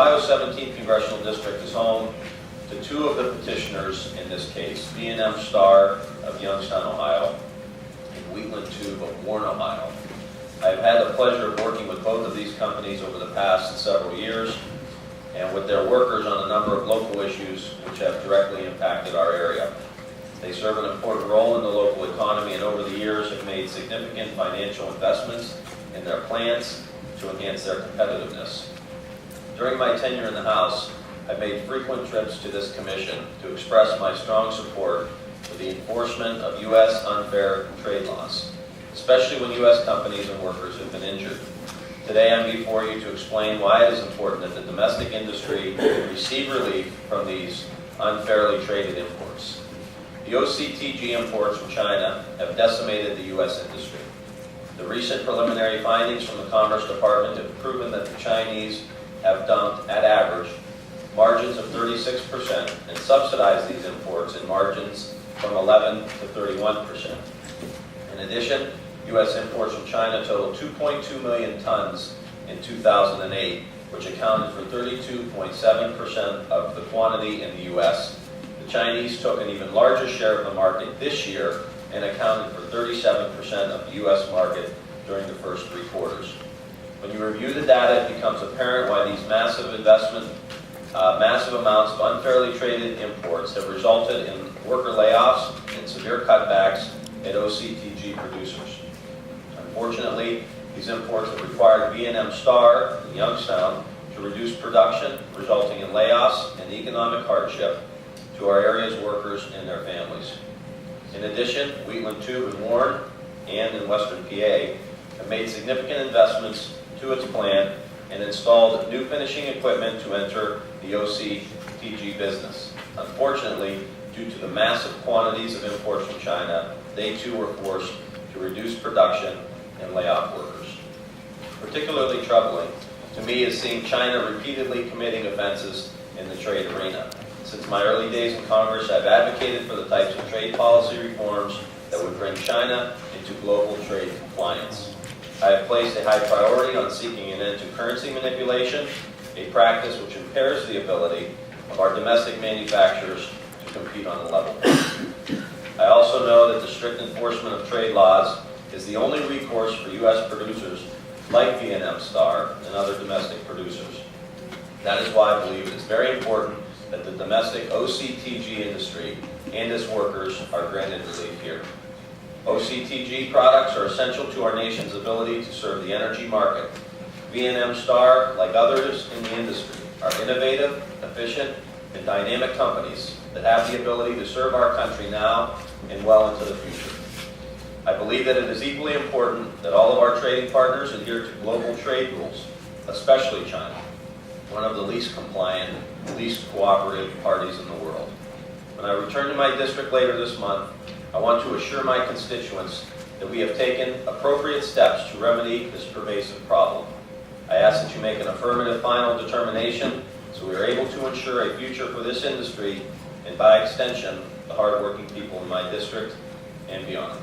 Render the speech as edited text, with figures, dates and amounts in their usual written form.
Ohio's 17th Congressional District is home to two of the petitioners in this case, B&M Star of Youngstown, Ohio, and Wheatland Tube of Warren, Ohio. I've had the pleasure of working with both of these companies over the past several years and with their workers on a number of local issues which have directly impacted our area. They serve an important role in the local economy and over the years have made significant financial investments in their plants to enhance their competitiveness. During my tenure in the House, I've made frequent trips to this commission to express my strong support for the enforcement of U.S. unfair trade laws, especially when U.S. companies and workers have been injured. Today I'm before you to explain why it is important that the domestic industry receive relief from these unfairly traded imports. The OCTG imports from China have decimated the U.S. industry. The recent preliminary findings from the Commerce Department have proven that the Chinese have dumped, at average, margins of 36% and subsidized these imports in margins from 11 to 31%. In addition, U.S. imports from China totaled 2.2 million tons in 2008, which accounted for 32.7% of the quantity in the U.S. The Chinese took an even larger share of the market this year and accounted for 37% of the U.S. market during the first 3 quarters. When you review the data, it becomes apparent why these massive amounts of unfairly traded imports have resulted in worker layoffs and severe cutbacks at OCTG producers. Unfortunately, these imports have required B&M Star in Youngstown to reduce production, resulting in layoffs and economic hardship to our area's workers and their families. In addition, Wheatland Tube in Warren and in Western PA have made significant investments to its plant and installed new finishing equipment to enter the OCTG business. Unfortunately, due to the massive quantities of imports from China, they too were forced to reduce production and lay off workers. Particularly troubling to me is seeing China repeatedly committing offenses in the trade arena. Since my early days in Congress, I've advocated for the types of trade policy reforms that would bring China into global trade compliance. I have placed a high priority on seeking an end to currency manipulation, a practice which impairs the ability of our domestic manufacturers to compete on a level. I also know that the strict enforcement of trade laws is the only recourse for U.S. producers like B&M Star and other domestic producers. That is why I believe it is very important that the domestic OCTG industry and its workers are granted relief here. OCTG products are essential to our nation's ability to serve the energy market. B&M Star, like others in the industry, are innovative, efficient, and dynamic companies that have the ability to serve our country now and well into the future. I believe that it is equally important that all of our trading partners adhere to global trade rules, especially China, one of the least compliant, least cooperative parties in the world. When I return to my district later this month, I want to assure my constituents that we have taken appropriate steps to remedy this pervasive problem. I ask that you make an affirmative final determination so we are able to ensure a future for this industry and, by extension, the hardworking people in my district and beyond.